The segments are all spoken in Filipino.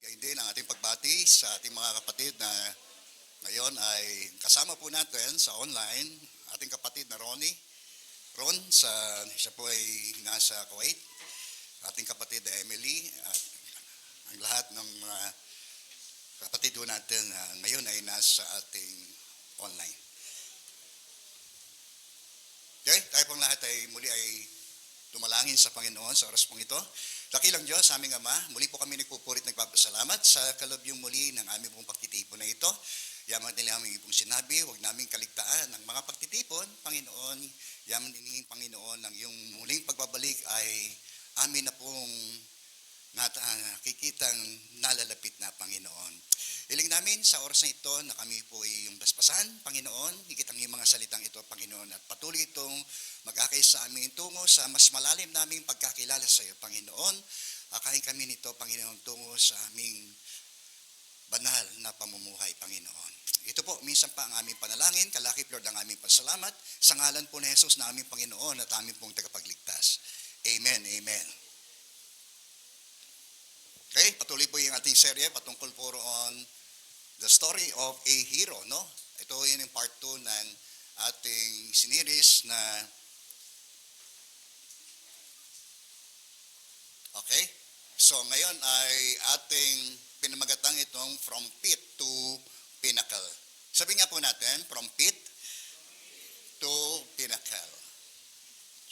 Gayon din ang ating pagbati sa ating mga kapatid na ngayon ay kasama po natin sa online. Ating kapatid na Ron, siya po ay nasa Kuwait. Ating kapatid na Emily at ang lahat ng mga kapatid po natin ngayon ay nasa ating online. Okay, tayo pong lahat ay muli ay dumalangin sa Panginoon sa oras pong ito. Dakilang Diyos, aming Ama, muli po kami nagpupurit nagpapasalamat sa kalobyong muli ng aming pong pagtitipon na ito. Yaman din aming pong sinabi, huwag naming kaligtaan ang mga pagtitipon, Panginoon. Yaman din Panginoon, ang iyong muling pagbabalik ay amin na pong nakikitang nalalapit na Panginoon. Hiling namin sa oras na ito na kami po ay yung basbasan, Panginoon, higit ang iyong mga salitang ito, Panginoon, at patuloy itong mag-akay sa amin tungo sa mas malalim naming pagkakilala sa iyo, Panginoon. Akayin kami nito, Panginoon, tungo sa aming banal na pamumuhay, Panginoon. Ito po, minsan pa ang aming panalangin, kalakip Lord ang aming pasalamat, sa ngalan po ni Jesus na aming Panginoon at aming pong tagapagligtas. Amen, amen. Okay, patuloy po yung ating serye patungkol po on the story of a hero, no? Ito yun yung part 2 ng ating siniris na okay? So ngayon ay ating pinamagatang itong from pit to pinnacle. Sabi nga po natin, from pit to pinnacle.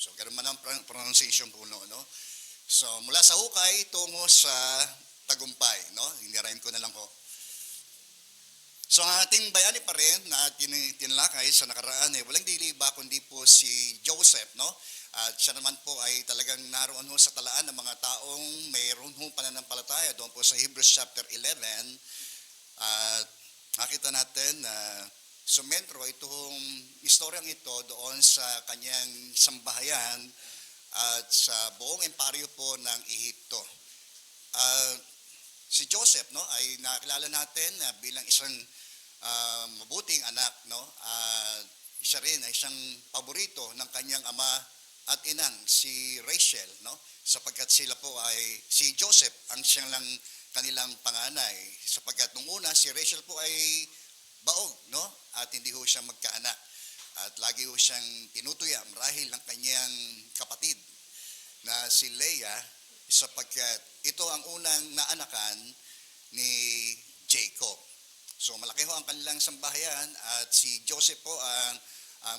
So ganun man ang pronunciation po, no? So mula sa hukay tungo sa tagumpay, no? Hinirahin ko na lang po. So ang ating bayani pa rin na tinlakay sa nakaraan walang dili iba kundi po si Joseph, no? At siya naman po ay talagang naroon ho sa talaan ng mga taong mayroon ho pananampalataya doon po sa Hebrews chapter 11. At nakita natin na sumentro itong istoryang ito doon sa kanyang sambahayan at sa buong emparyo po ng Ehipto. Si Joseph, no, ay nakilala natin bilang isang mabuting anak, no? Siya rin ay isang paborito ng kanyang ama at inang si Rachel, no? Sapagkat sila po ay si Joseph ang siyang lang kanilang panganay, sapagkat nung una si Rachel po ay baog, no? At hindi ho siya magkaanak. At lagi ho siyang tinutuya marahil ng kanyang kapatid na si Leah, sapagkat ito ang unang naanakan ni Jacob. So malaki ho ang kanilang sambahayan at si Joseph po ang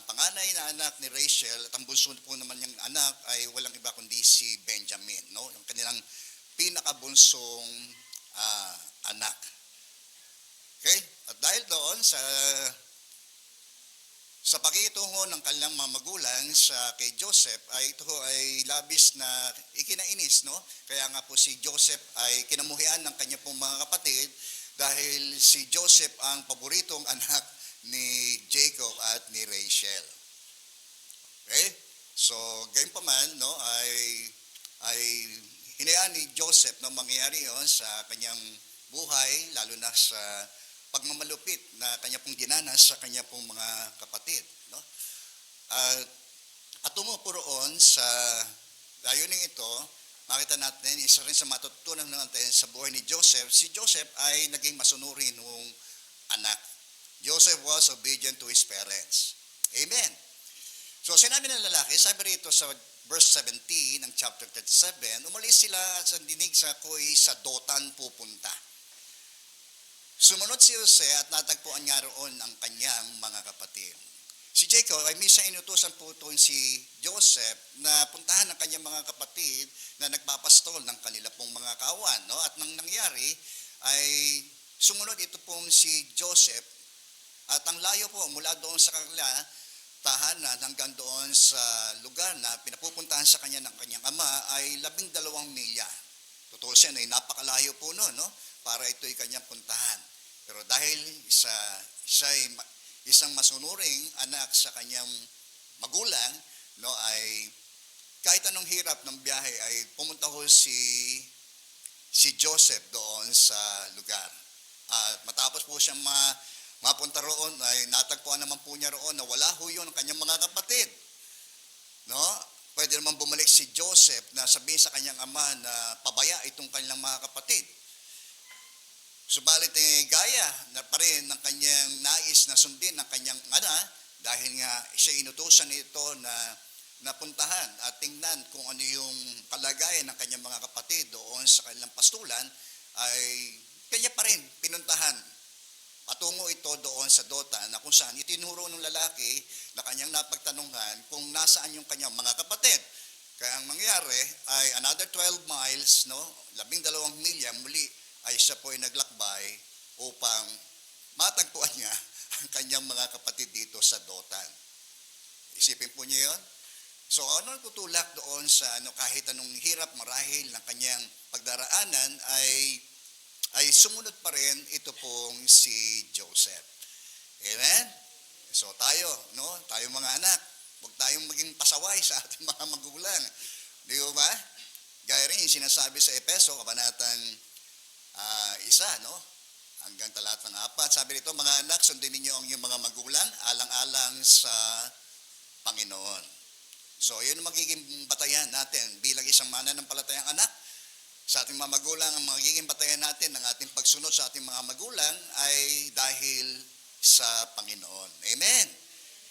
panganay na anak ni Rachel at ang bunso po naman niyang anak ay walang iba kundi si Benjamin, no? Yung kanilang pinakabunsong anak. Okay? At dahil doon sa pakikitungo ng kanilang mga magulang sa kay Joseph ay ito ay labis na ikinainis, no? Kaya nga po si Joseph ay kinamuhian ng kanya pong mga kapatid dahil si Joseph ang paboritong anak ni Jacob at ni Rachel. Okay? So, gayon pa man, no, ay hinayaan ni Joseph na mangyayari yon sa kanyang buhay, lalo na sa pagmamalupit na kanya pong dinanas sa kanya pong mga kapatid, no? At tumupuroon sa layuning ito, makita natin, isa rin sa matutunan natin sa buhay ni Joseph, si Joseph ay naging masunurin ng anak. Joseph was obedient to his parents. Amen. So sinabi ng lalaki, sabi rito sa verse 17 ng chapter 37, umalis sila sa dinig sa ko'y sa Dotan pupunta. Sumunod si Jose at natagpuan niya roon ang kanyang mga kapatid. Si Jacob ay minsan inutusan po ito si Joseph na puntahan ng kanyang mga kapatid na nagpapastol ng kanila pong mga kawan, no? At nang nangyari ay sumunod ito pong si Joseph at ang layo po mula doon sa kanila tahanan hanggang doon sa lugar na pinapupuntahan sa kanya ng kanyang ama ay 12 milya. Tutusin ay napakalayo po noon, no? Para ito'y kanyang puntahan. Pero dahil siya ay isang masunuring anak sa kanyang magulang, no, ay kahit anong hirap ng biyahe ay pumunta ho si Joseph doon sa lugar. At matapos po siyang mapunta roon ay natagpuan naman po niya roon na wala ho yun ang kanyang mga kapatid. No? Pwede naman bumalik si Joseph na sabihin sa kanyang ama na pabaya itong kanilang mga kapatid. Subalit gaya na pa rin ng kanyang nais na sundin ng kanyang dahil nga siya inutusan ito na napuntahan at tingnan kung ano yung kalagayan ng kanyang mga kapatid doon sa kanilang pastulan, ay kanya pa rin pinuntahan. Patungo ito doon sa Dotan na kung saan itinuro ng lalaki na kanyang napagtanungan kung nasaan yung kanyang mga kapatid. Kaya ang mangyari ay another 12 miles, 12 milya, muli ay siya po ay naglakbay upang matagpuan niya ang kanyang mga kapatid dito sa Dotan. Isipin po niyo yun? So ano ang tutulak doon sa kahit anong hirap marahil ng kanyang pagdaraanan ay sumunod pa rin ito pong si Joseph. Amen? So tayo mga anak, huwag tayong maging pasaway sa ating mga magulang. Di ba? Gaya rin yung sinasabi sa Epeso, kabanatang 1, hanggang talatang 4. Sabi nito, mga anak, sundin ninyo ang inyong mga magulang, alang-alang sa Panginoon. So, yun ang magiging batayan natin bilang isang mananampalatayang anak. Sa ating mga magulang, ang magiging batayan natin ng ating pagsunod sa ating mga magulang ay dahil sa Panginoon. Amen?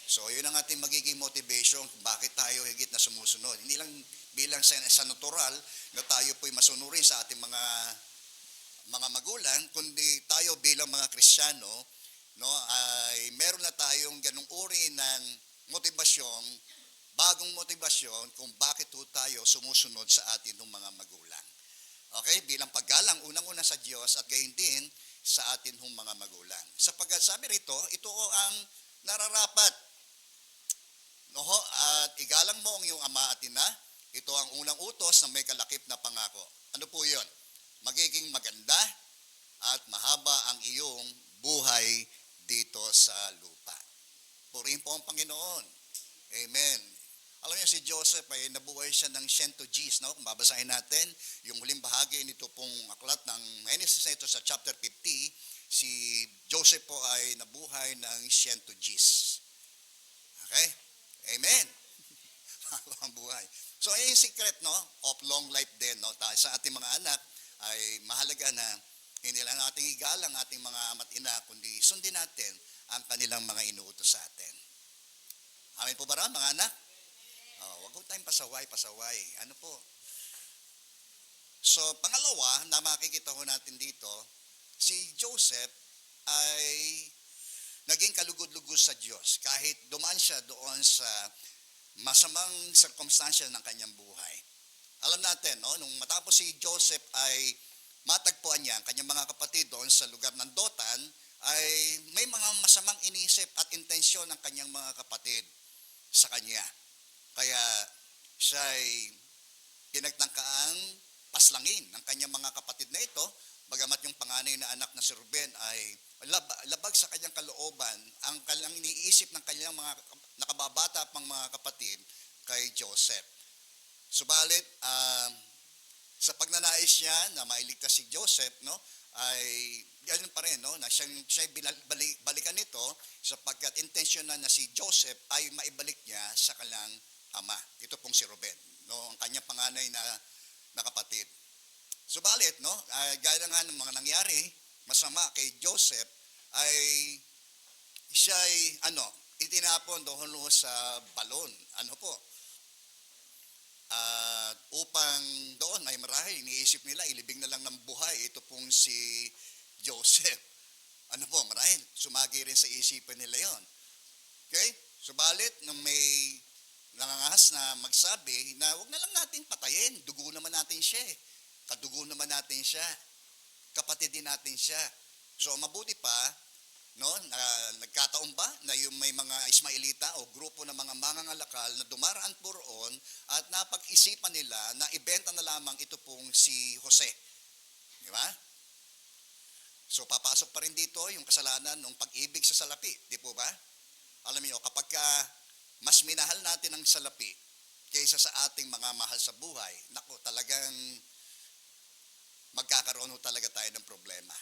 So, yun ang ating magiging motivation kung bakit tayo higit na sumusunod. Hindi lang bilang sa natural na tayo po'y masunurin sa ating mga magulang, kundi tayo bilang mga Kristiyano, ay meron na tayong ganung uri ng motivasyon, bagong motivasyon kung bakit tayo sumusunod sa atin ng mga magulang. Okay? Bilang paggalang, unang-una sa Diyos at gayon din sa atin ng mga magulang. Sapagkat sabi rito, ito ang nararapat. At igalang mo ang iyong ama at ina, ito ang unang utos na may kalakip na pangako. Ano po yun? Magiging maganda at mahaba ang iyong buhay dito sa lupa. Purihin po ang Panginoon. Amen. Alam niyo si Joseph ay nabuhay siya ng 100 Gs. Kung babasahin natin yung huling bahagi nito pong aklat ng Genesis na ito sa chapter 50, si Joseph po ay nabuhay ng 100 Gs. Okay? Amen. Ang buhay. So, ay yung secret of long life din. Sa ating mga anak ay mahalaga na hindi lang natin igalang ating mga ama't ina, kundi sundin natin ang kanilang mga inuutos sa atin. Amen po ba mga anak? Huwag ko tayong pasaway. Ano po? So, pangalawa na makikita ho natin dito, si Joseph ay naging kalugod-lugod sa Diyos kahit dumaan siya doon sa masamang sirkumstansya ng kanyang buhay. Alam natin, nung matapos si Joseph ay matagpuan niya ang kanyang mga kapatid doon sa lugar ng Dotan, ay may mga masamang inisip at intensyon ng kanyang mga kapatid sa kanya. Kaya siya ay pinagtangkaang paslangin ng kanyang mga kapatid na ito, bagamat yung panganay na anak na si Ruben ay labag sa kanyang kalooban ang kanyang iniisip ng kanyang mga nakababata pang mga kapatid kay Joseph. Subalit, sa pagnanais niya na mailigtas si Joseph, ay ganoon pa rin, na siya'y balikan nito sapagkat intensyonan na si Joseph ay maibalik niya sa kanyang ama. Ito pong si Ruben, ang kanyang panganay na kapatid. Subalit, gaya nga ng mga nangyari, masama kay Joseph, ay siya'y, itinapon doon sa balon. Upang doon ay marahil, iniisip nila, ilibing na lang ng buhay. Ito pong si Joseph. Marahil, sumagi rin sa isipan nila yon. Okay? Subalit, nung may nangangahas na magsabi na huwag na lang natin patayin, dugo naman natin siya kadugo naman natin siya, kapatid din natin siya. So mabuti pa, nagkataon ba na yung may mga Ismailita o grupo ng mga mangangalakal na dumaraan po roon at napag-isipan nila na ibenta na lamang ito pong si Jose. Di ba? So papasok pa rin dito yung kasalanan ng pag-ibig sa salapi. Di po ba? Alam niyo, kapag mas minahal natin ang salapi kaysa sa ating mga mahal sa buhay, talagang magkakaroon talaga tayo ng problema.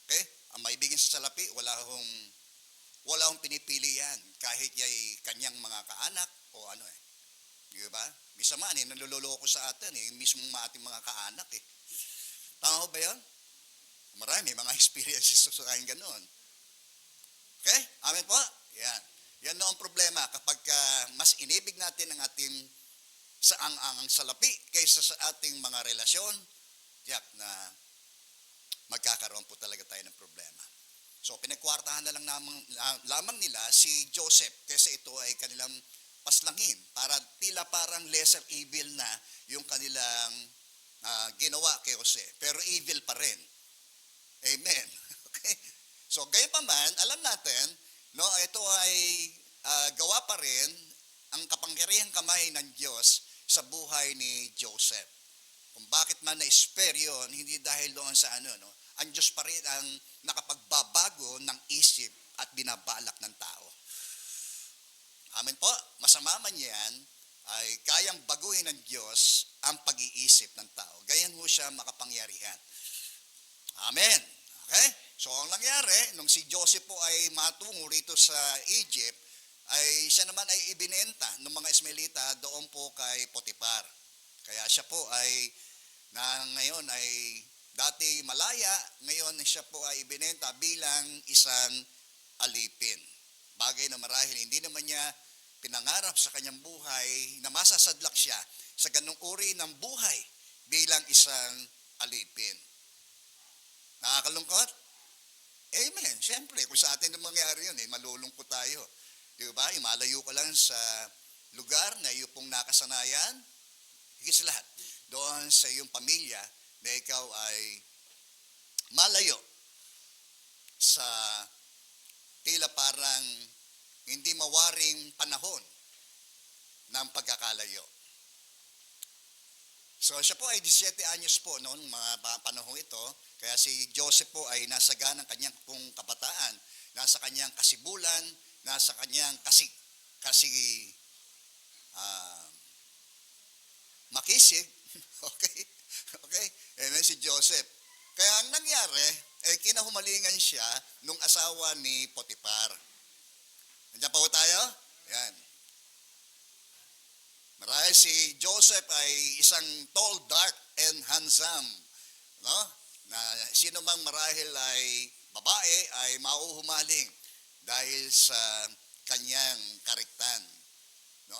Okay? Ang maibigin sa salapi, wala akong pinipili yan. Kahit yay kanyang mga kaanak o Di ba? Misa man, naluloloko sa atin, mismo ating mga kaanak. Tama ba yun? Marami mga experiences sa kayong ganon. Okay? Amen po? Yan. Yan no ang problema kapag mas inibig natin ang ating ang salapi kaysa sa ating mga relasyon, tiyak na magkakaroon po talaga tayo ng problema. So pinagkwartahan na lang lamang nila si Joseph kaysa ito ay kanilang paslangin para tila parang lesser evil na yung kanilang ginawa kay Jose. Pero evil pa rin. Amen. Okay? So gayon pa man, alam natin, no, ito ay gawa pa rin ang kapangyarihang kamay ng Diyos sa buhay ni Joseph. Kung bakit man na-spare yun, hindi dahil doon sa no, ang Diyos pa rin ang nakapagbabago ng isip at binabalak ng tao. Amen po. Masama man yan, ay kayang baguhin ng Diyos ang pag-iisip ng tao. Gayon mo siya makapangyarihan. Amen. Okay? So, ang nangyari, nung si Joseph po ay matungo rito sa Egypt, ay siya naman ay ibinenta ng mga Ismaelita doon po kay Potiphar. Kaya siya po ay, ngayon ay dati malaya, ngayon siya po ay ibinenta bilang isang alipin. Bagay na marahil hindi naman niya pinangarap sa kanyang buhay na masasadlak siya sa ganung uri ng buhay bilang isang alipin. Nakakalungkot? Amen. Siyempre, kung sa atin na mangyari yun, malulungkot tayo. Di ba? Malayo ka lang sa lugar na iyong pong nakasanayan. Higit sa lahat, doon sa iyong pamilya na ikaw ay malayo sa tila parang hindi mawaring panahon ng pagkakalayo. So siya po ay 17 anyos po noon mga panahon ito, kaya si Joseph po ay nasa ganang kanyang pong kabataan, nasa kanyang kasibulan, nasa kanyang makisig. Okay? Okay? Amen, si Joseph. Kaya ang nangyari, kinahumalingan siya nung asawa ni Potiphar. Nandiyan pa po tayo? Yan. Marahil si Joseph ay isang tall, dark, and handsome. No? Na sino mang marahil ay babae ay mauhumaling dahil sa kanyang kariktan. No?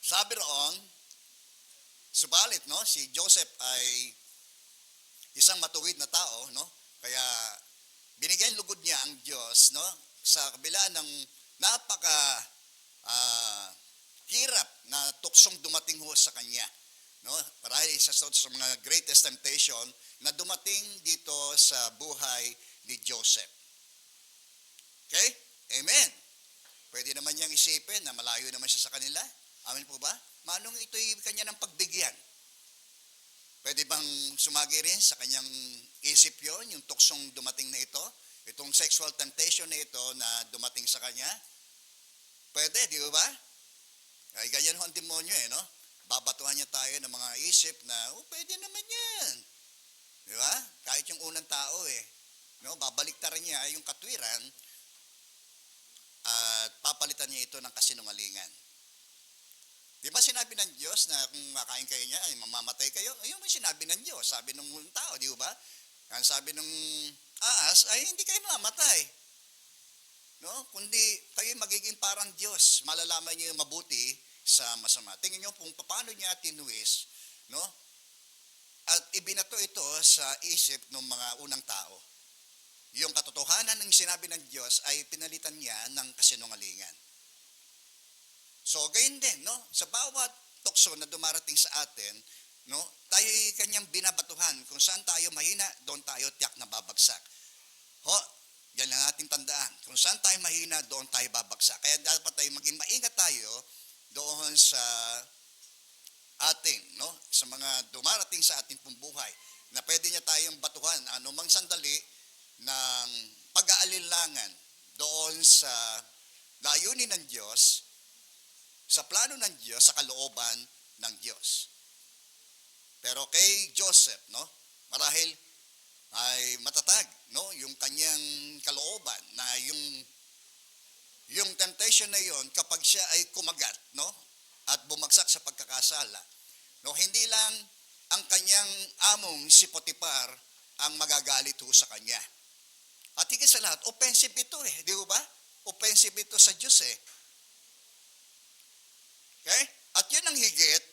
Sabi roon, subalit no, si Joseph ay isang matuwid na tao, no? Kaya binigyan lugod niya ang Diyos, no? Sa kabila ng napaka hirap na tuksong dumating ho sa kanya, no? Marahil isa sa mga greatest temptation na dumating dito sa buhay ni Joseph. Okay? Amen. Pwede naman niyang isipin na malayo naman siya sa kanila. Amen po ba? Manong ito'y kanya ng pagbigyan. Pwede bang sumagi rin sa kanyang isip yon, yung tuksong dumating na ito? Itong sexual temptation na ito na dumating sa kanya? Pwede, di ba? Ay, ganyan ho ang demonyo no? Babatuhan niya tayo ng mga isip na, pwede naman yan. Di ba? Kahit yung unang tao no? Babaliktaran niya yung katwiran at papalitan niya ito ng kasinungalingan. Di ba sinabi ng Diyos na kung makain kayo niya, ay mamamatay kayo? Ayun may sinabi ng Diyos. Sabi ng tao, di ba? Ang sabi ng ahas, ay hindi kayo mamamatay. No? Kundi kayo magiging parang Diyos. Malalaman niyo yung mabuti sa masama. Tingnan niyo kung paano niya tinuwis, no? At ibinato ito sa isip ng mga unang tao. Yung katotohanan ng sinabi ng Diyos ay pinalitan niya ng kasinungalingan. So, gayon din, no? Sa bawat tukso na dumarating sa atin, no? Tayo kanyang binabatuhan. Kung saan tayo mahina, doon tayo tiyak na babagsak. Yan ang ating tandaan. Kung saan tayo mahina, doon tayo babagsak. Kaya dapat tayo maging maingat tayo doon sa ating, no? Sa mga dumarating sa ating pong buhay na pwede niya tayong batuhan anumang sandali ng pag-aalinlangan doon sa layunin ng Diyos, sa plano ng Diyos, sa kalooban ng Diyos. Pero kay Joseph, no, marahil ay matatag, no, yung kanyang kalooban na yung temptation na yon kapag siya ay kumagat, no, at bumagsak sa pagkakasala. No, hindi lang ang kanyang among si Potiphar ang magagalit ho sa kanya. At higit sa lahat, offensive ito eh. Di ba? Offensive ito sa Diyos eh. Okay? At yun ang higit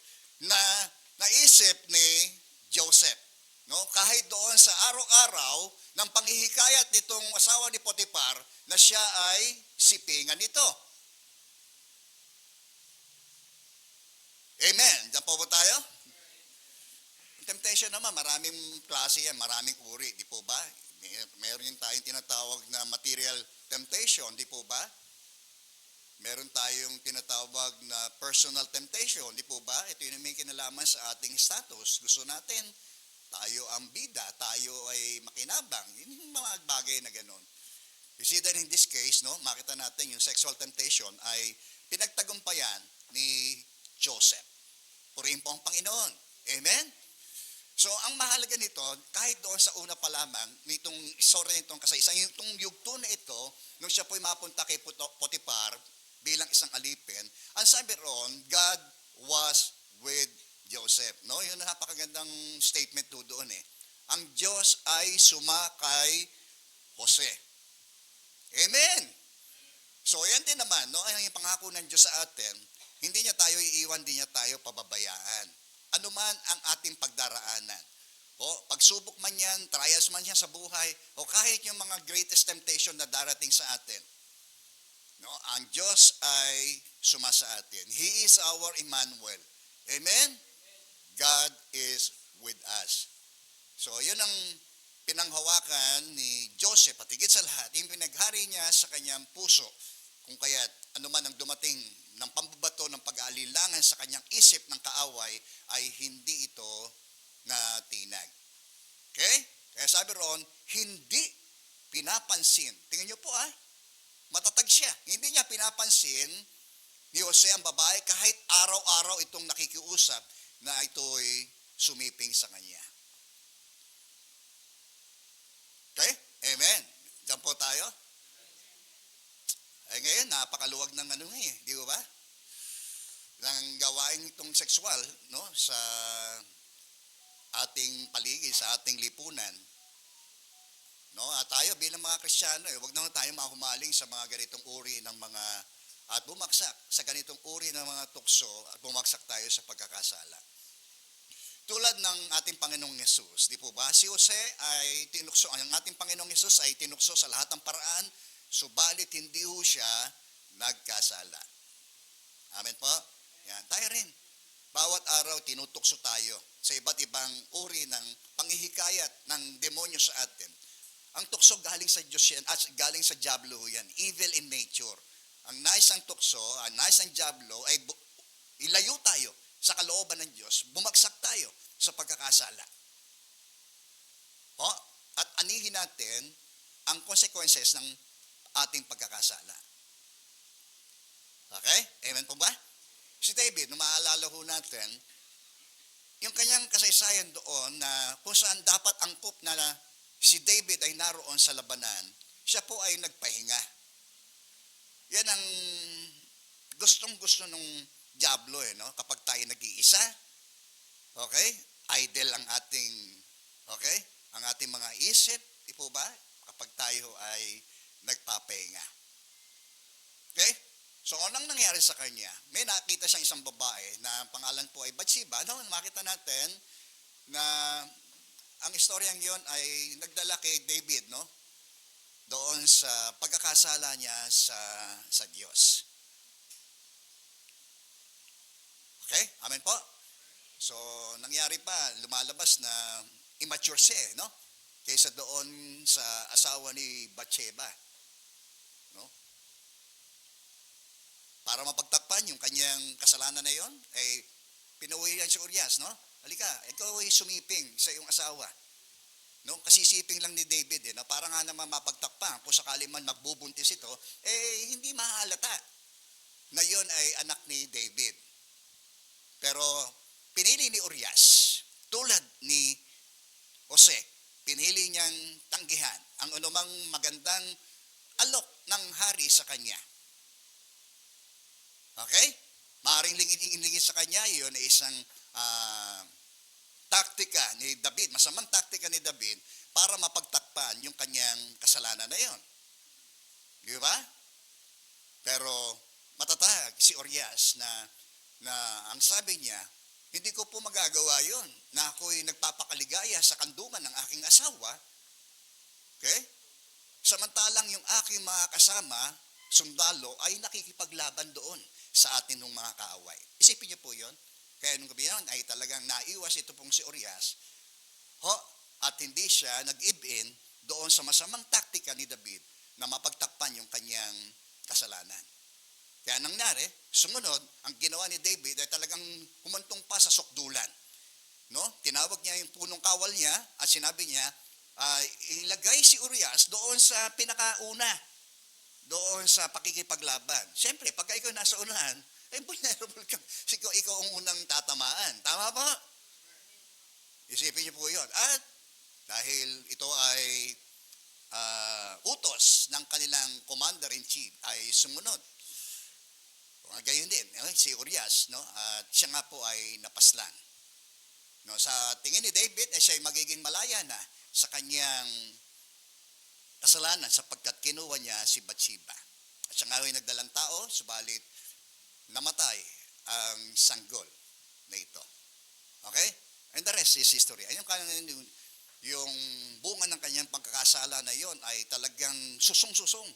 na naisip ni Joseph. No? Kahit doon sa araw-araw ng panghihikayat nitong asawa ni Potiphar na siya ay sipingan nito. Amen. Diyan po ba tayo? Temptation naman, maraming klase yan, maraming uri, di po ba? Meron yung tayong tinatawag na material temptation, di po ba? Meron tayong tinatawag na personal temptation, di po ba? Ito yung may kinalaman sa ating status. Gusto natin, tayo ang bida, tayo ay makinabang. Yun yung mga bagay na gano'n. You see that in this case, no, makita natin yung sexual temptation ay pinagtagumpayan ni Joseph. Purihin po ang Panginoon. Amen? So, ang mahalaga nito, kahit doon sa una pa lamang, nitong istorya nitong kasaysayan, itong yugto na ito, nung siya po'y mapunta kay Potiphar bilang isang alipin, ang sabi roon, God was with Joseph. No? Yun ang napakagandang statement doon eh. Ang Diyos ay sumakay Jose. Amen! So, yan din naman, no? Ang pangako ng Diyos sa atin, hindi niya tayo iiwan, hindi niya tayo pababayaan. Ano man ang ating pagdaraanan. O pagsubok man yan, trials man yan sa buhay, o kahit yung mga greatest temptation na darating sa atin. No, ang Diyos ay sumasa atin. He is our Emmanuel. Amen? God is with us. So, yun ang pinanghawakan ni Joseph, at higit sa lahat, yung pinaghari niya sa kanyang puso. Kung kaya't ano man ang dumating ng pambabato ng pag-aalilangan sa kanyang isip ng kaaway ay hindi ito natinag. Okay? Kaya sabi roon, hindi pinapansin. Tingnan niyo po matatag siya. Hindi niya pinapansin ni Jose ang babae kahit araw-araw itong nakikiusap na ito'y sumiping sa kanya. Okay? Amen. Diyan po tayo. Eh ngayon, napakaluwag ng di ba? Ng gawain itong sexual, no, sa ating paligid, sa ating lipunan. No, at tayo bilang mga Kristiyano, wag naman tayo mahumaling sa mga ganitong uri ng mga, at bumaksak sa ganitong uri ng mga tukso, at bumaksak tayo sa pagkakasala. Tulad ng ating Panginoong Yesus, di po ba? Si Jose ay tinukso, ang ating Panginoong Yesus ay tinukso sa lahat ng paraan, subalit hindi ho siya nagkasala. Amen po? Yan. Tayo rin. Bawat araw tinutukso tayo sa iba't ibang uri ng panghihikayat ng demonyo sa atin. Ang tukso galing sa Diyos yan, at galing sa diablo yan. Evil in nature. Ang nais ng tukso, ang nais ng diablo ay ilayo tayo sa kalooban ng Diyos. Bumagsak tayo sa pagkakasala. At anihin natin ang consequences ng ating pagkakasala. Okay? Amen po ba? Si David, nung maalala ho natin, yung kanyang kasaysayan doon na kung saan dapat angkop na si David ay naroon sa labanan, siya po ay nagpahinga. Yan ang gustong-gusto nung diablo no? Kapag tayo nag-iisa, okay? Idle ang ating, okay? Ang ating mga isip, di po ba? Kapag tayo ay nagpapahinga. Okay? So, anong nangyari sa kanya? May nakita siyang isang babae na pangalan po ay Bathsheba. Makita natin na ang istoryang yon ay nagdala kay David, no? Doon sa pagkakasala niya sa Diyos. Okay? Amen po? So, nangyari pa, lumalabas na immature siya, no? Kaysa doon sa asawa ni Bathsheba. No? Para mapagtakpan yung kanyang kasalanan na yon, ay pinuwi yan si Urias, no? Halika, ikaw ay sumiping sa iyong asawa. No? Kasisiping lang ni David, no? Para nga naman mapagtakpan, kung sakali man magbubuntis ito, hindi mahalata na yon ay anak ni David. Pero pinili ni Urias, tulad ni Jose, pinili niyang tanggihan ang anumang magandang alok ng hari sa kanya. Okay? Maaring lingin sa kanya, yun ay isang taktika ni David, masamang taktika ni David para mapagtakpan yung kanyang kasalanan na yon. Di ba? Pero matatag si Urias na ang sabi niya, hindi ko po magagawa yon na ako'y nagpapakaligaya sa kandungan ng aking asawa. Okay? Samantalang yung aking mga kasama, sundalo, ay nakikipaglaban doon sa atin ng mga kaaway. Isipin niyo po yon. Kaya nung gabi yun ay talagang naiwas ito pong si Urias, at hindi siya nag-give-in doon sa masamang taktika ni David na mapagtakpan yung kanyang kasalanan. Kaya nangyari, sumunod, ang ginawa ni David ay talagang humantong pa sa sukdulan. No? Tinawag niya yung punong kawal niya at sinabi niya, ilagay si Urias doon sa pinakauna, doon sa pakikipaglaban. Siyempre, pagka ikaw nasa unahan, vulnerable ka. Ikaw ang unang tatamaan. Tama ba? Isipin niyo po yun. At dahil ito ay utos ng kanilang commander-in-chief ay sumunod. Gayon din, si Urias, no? At siya nga po ay napaslang. No, sa tingin ni David, siya ay magiging malaya na sa kanyang kasalanan sapagkat kinuha niya si Bathsheba. At siya nga ay nagdalang tao, subalit namatay ang sanggol na ito. Okay? And the rest is history. Yung bunga ng kanyang pagkakasala na yon ay talagang susong-susong.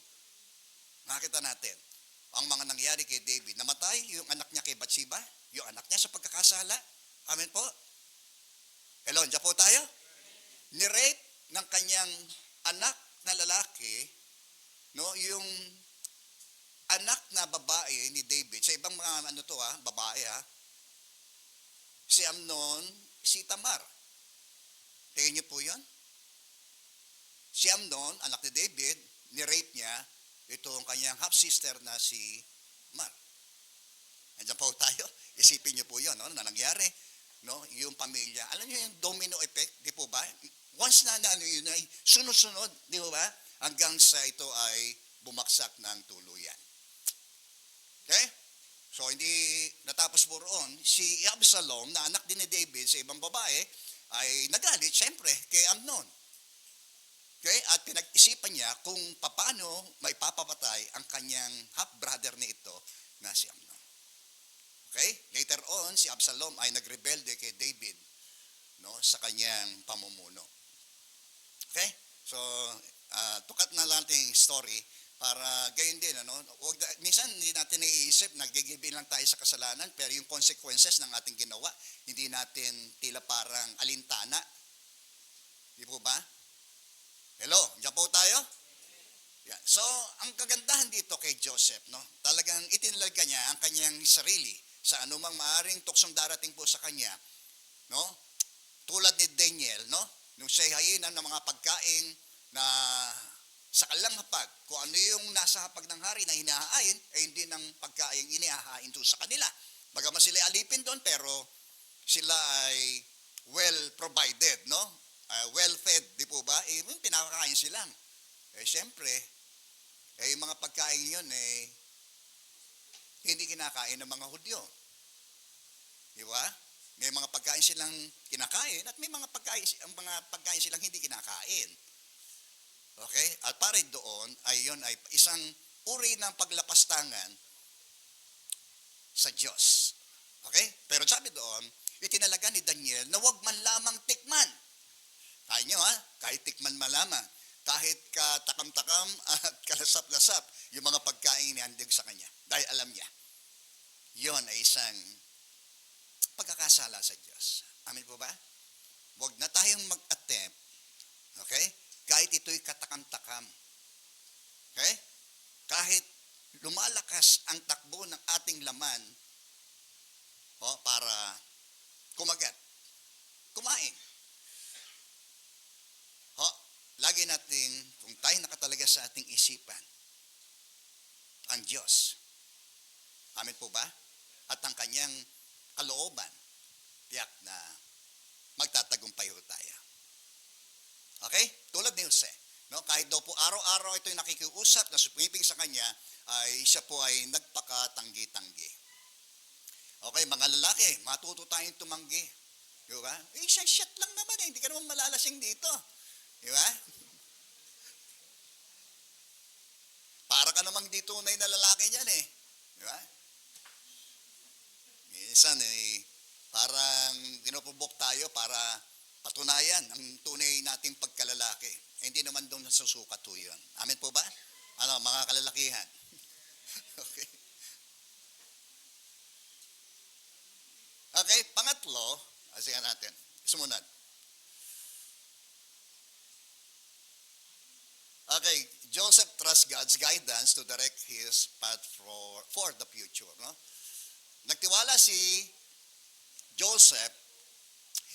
Nakita natin ang mga nangyari kay David. Namatay yung anak niya kay Bathsheba, yung anak niya sa pagkakasala. Amen po? Hello, dyan po tayo? Ni-rape ng kanyang anak na lalaki, no, yung anak na babae ni David, sa ibang mga babae si Amnon, si Tamar. Tingin niyo po yun? Si Amnon, anak ni David, ni-rape niya itong kanyang half-sister na si Mar. Nandiyan po tayo. Isipin niyo po yun, no, na nangyari. No, yung pamilya. Alam niyo yung domino effect, di po ba? Once na yun ay sunod-sunod, di po ba? Hanggang sa ito ay bumaksak ng tuluyan. Okay? So, hindi natapos po roon. Si Absalom, na anak din ni David sa ibang babae, ay nagalit, siyempre, kay Amnon. Okay? At pinag-isipan niya kung paano maipapapatay ang kanyang half-brother na ito na si Amnon. Okay? Later on, si Absalom ay nagrebelde kay David, no, sa kanyang pamumuno. Okay? So, tukat na lang yung story para gayon din, minsan hindi natin naiisip, nagigibin lang tayo sa kasalanan, pero yung consequences ng ating ginawa, hindi natin tila parang alintana. Di po ba? Hello, diyan po tayo? Yeah. So, ang kagandahan dito kay Joseph, no, talagang itinalaga niya ang kanyang sarili sa anumang maaring tuksong darating po sa kanya, no? Tulad ni Daniel, no? Nung siya'y hayinan ng mga pagkain na sa kalang hapag, kung ano yung nasa hapag ng hari na hinahain, hindi ng pagkain inihahain doon sa kanila. Bagaman sila alipin doon, pero sila ay well provided, no? Well fed, di po ba? Pinakakain silang. Siyempre, yung mga pagkain yun, hindi kinakain ng mga Hudyo. Di ba? May mga pagkain silang kinakain at may mga pagkain silang hindi kinakain. Okay? At para doon, yun ay isang uri ng paglapastangan sa Diyos. Okay? Pero sabi doon, itinalaga ni Daniel na wag man lamang tikman. Kaya nyo kahit tikman man lamang, kahit katakam-takam at kalasap-lasap yung mga pagkain inihandig sa kanya. Dahil alam niya, yon ay isang pagkakasala sa Diyos. Amin po ba? Huwag na tayong mag-attempt, okay? Kahit ito'y katakam-takam. Okay? Kahit lumalakas ang takbo ng ating laman para kumagat, kumain. Lagi natin, kung tayo nakatalaga sa ating isipan, ang Diyos. Amin po ba? At ang kanyang kalooban, tiyak na magtatagumpay ho tayo. Okay? Tulad ni Jose. No? Kahit daw po araw-araw ito'y nakikiusap na sumiping sa kanya, ay siya po ay nagpakatanggi-tanggi. Okay, mga lalaki, matuto tayong tumanggi. Di ba? Isang shot lang naman eh. Hindi ka naman malalasing dito. Di ba? Para ka namang di tunay na lalaki niyan eh. Di ba? Minsan eh, parang pinupubok tayo para patunayan ang tunay nating pagkalalaki. Eh, hindi naman doon nasusukat po yun. Amen po ba? Ano, mga kalalakihan? Okay. Okay, pangatlo, asihan natin. Sumunod. Okay, Joseph trusts God's guidance to direct his path for the future. No? Nagtiwala si Joseph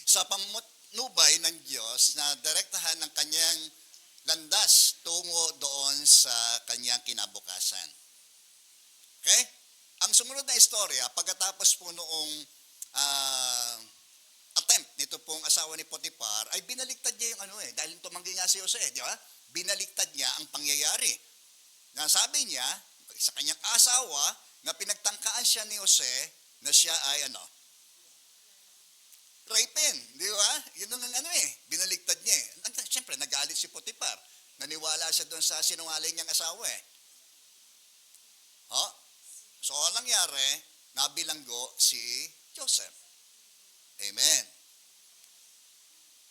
sa pamutnubay ng Diyos na direktahan ng kanyang landas tungo doon sa kanyang kinabukasan. Okay? Ang sumunod na istorya, pagkatapos po noong attempt nito pong asawa ni Potiphar, ay binaliktad niya yung dahil tumanggi nga si Jose, di ba? Binaliktad niya ang pangyayari. Na sabi niya, sa kanyang asawa, na pinagtangkaan siya ni Jose, na siya ay rapin, di ba? Yun ang binaliktad niya eh. Siyempre, nagalit si Potiphar. Naniwala siya doon sa sinungaling niyang asawa eh. So, ang nangyari, nabilanggo si Joseph. Amen.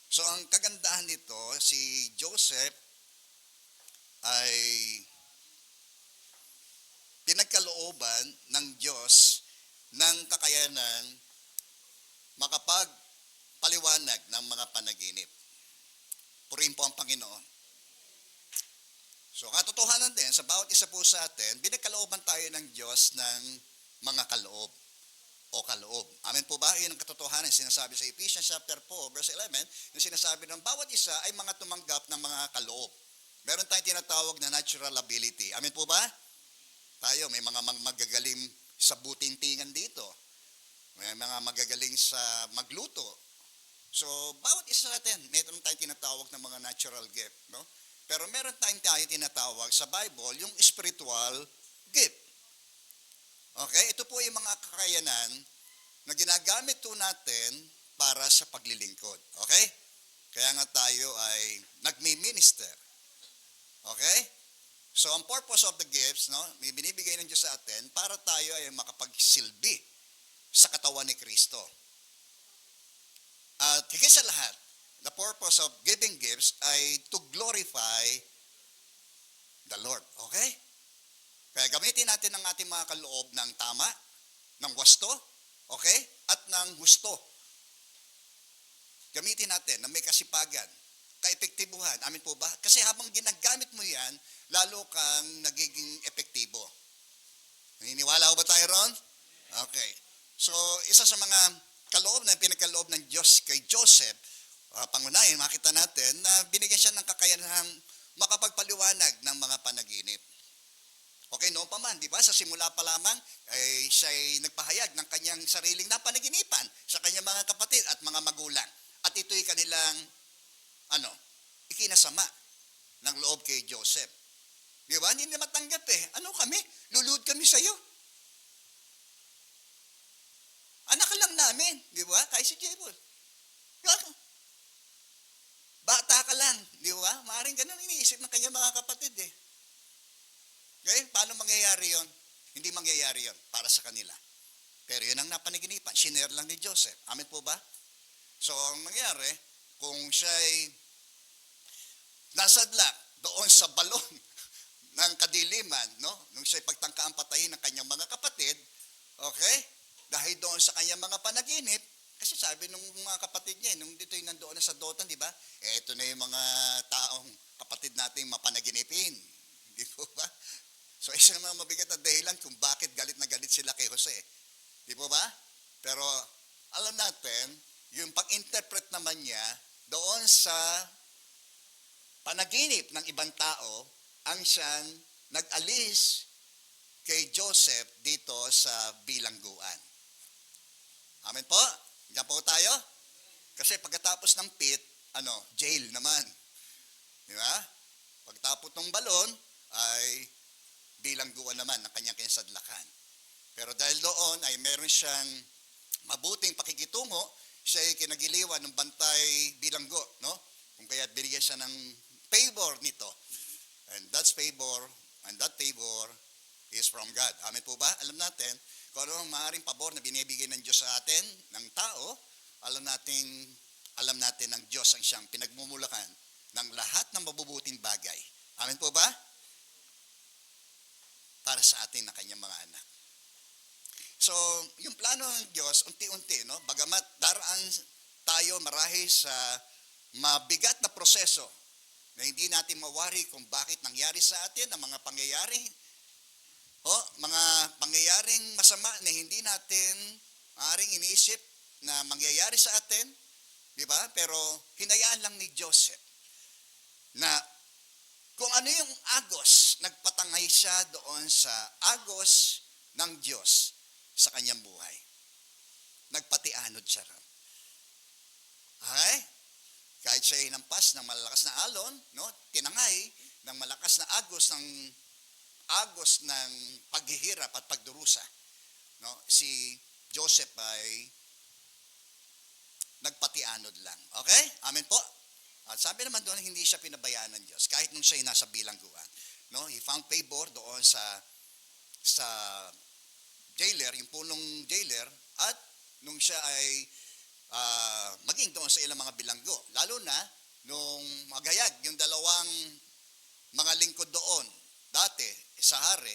So, ang kagandahan nito, si Joseph ay pinagkalooban ng Diyos ng kakayanan makapagpaliwanag ng mga panaginip. Purihin po ang Panginoon. So, katotohanan din, sa bawat isa po sa atin, binagkalooban tayo ng Diyos ng mga kaloob o kaloob. Amen po ba? Yun ang katotohanan. Sinasabi sa Ephesians chapter 4, verse 11, yung sinasabi ng bawat isa ay mga tumanggap ng mga kaloob. Meron tayong tinatawag na natural ability. Amen po ba? Tayo, may mga magagaling sa butintingan dito. May mga magagaling sa magluto. So, bawat isa sa atin, meron tayong tinatawag na mga natural gift. No? Pero meron tayong tinatawag sa Bible, yung spiritual gift. Okay? Ito po yung mga kakayanan na ginagamit po natin para sa paglilingkod. Okay? Kaya nga tayo ay nagmi-minister. Okay? So, ang purpose of the gifts, no, may binibigay ng Diyos sa atin para tayo ay makapagsilbi sa katawan ni Kristo. At higit sa lahat, the purpose of giving gifts ay to glorify the Lord. Okay? Kaya gamitin natin ang ating mga kaloob ng tama, ng wasto, okay? At ng gusto. Gamitin natin na may kasipagan, kaepektibuhan. Amin po ba? Kasi habang ginagamit mo yan, lalo kang nagiging epektibo. Naniniwala ko ba tayo ron? Okay. So, isa sa mga kaloob na pinagkaloob ng Diyos kay Joseph, pangunahin, makita natin na binigyan siya ng kakayanang makapagpaliwanag ng mga panaginip. Okay, noon pa man, di ba? Sa simula pa lamang, ay siya ay nagpahayag ng kanyang sariling napanaginipan sa kanyang mga kapatid at mga magulang. At ito'y kanilang, ikinasama ng loob kay Joseph. Di ba? Hindi na matanggap eh. Ano kami? Lulud kami sa iyo. Anak lang namin. Di ba? Kaya si Jebul. Bata ka lang. Di ba? Maaaring ganun iniisip ng kanyang mga kapatid eh. Okay? Paano mangyayari yon? Hindi mangyayari yon para sa kanila. Pero yun ang napanaginipan. Shinare lang ni Joseph. Amen po ba? So, ang nangyari, kung siya'y nasadla doon sa balon ng kadiliman, no? Nung siya'y pagtangkaan patayin ng kanyang mga kapatid, okay? Dahil doon sa kanyang mga panaginip, kasi sabi nung mga kapatid niya, nung dito'y nandoon na sa Dotan, di ba? Ito na yung mga taong kapatid nating mapanaginipin. Di po ba? So, isang mga mabigat na dahilan kung bakit galit na galit sila kay Jose. Di po ba? Pero, alam natin, yung pag-interpret naman niya doon sa panaginip ng ibang tao, ang siyang nag-alis kay Joseph dito sa bilangguan. Amen po? Diyan po tayo? Kasi pagkatapos ng pit, jail naman. Di ba? Pagtapos ng balon, ay bilangguan naman ng kanyang kinsadlakan. Pero dahil doon ay meron siyang mabuting pakikitungo siya ay kinagiliwan ng bantay bilanggo, no? Kung kaya binigyan siya ng favor nito. And that's favor, and that favor is from God. Amen po ba? Alam natin, kung ano ang maaaring pabor na binibigay ng Diyos sa atin, ng tao, alam natin ng Diyos ang siyang pinagmumulakan ng lahat ng mabubuting bagay. Amen po ba? Para sa atin na kanyang mga anak. So, yung plano ng Diyos, unti-unti, no? Bagamat daraan tayo marahil sa mabigat na proseso na hindi natin mawari kung bakit nangyari sa atin ang mga pangyayari, mga pangyayaring masama na hindi natin maaaring iniisip na mangyayari sa atin, di ba? Pero hinayaan lang ni Joseph na kung ano yung agos, nagpatangay siya doon sa agos ng Diyos sa kanyang buhay. Nagpatianod siya ron. Okay? Kahit siya hinampas ng malakas na alon, no? Tinangay ng malakas na agos ng paghihirap at pagdurusa. No? Si Joseph ay nagpatianod lang. Okay? Amen po? At sabi naman doon, hindi siya pinabayaan ng Diyos. Kahit nung siya ay nasa bilangguan. No? He found favor doon sa jailer, yung punong jailer, at nung siya ay maging doon sa ilang mga bilanggo. Lalo na nung magayag, yung dalawang mga lingkod doon, dati, sa hari,